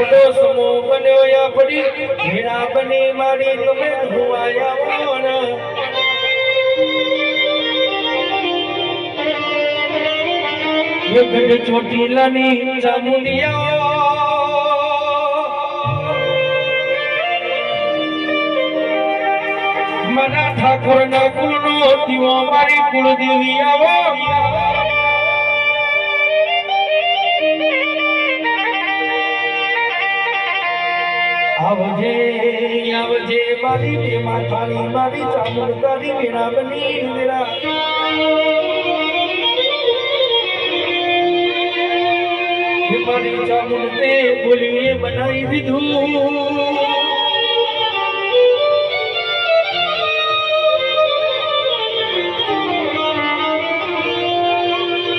આપણો સમો બન્યો આપણી હીરા બની મારી તમે ધુવાયા વણ ये गढ़ चोटीलानी चामुंडिया मना ठाकुर ना कुलनो दिवो मारी कुलदेवी आवो आवजे आवजे मारी बे माथानी मारी चामुंडतारी वीणा बनी वीणा मारी चामुंड ते बोलिए बनाई दीधू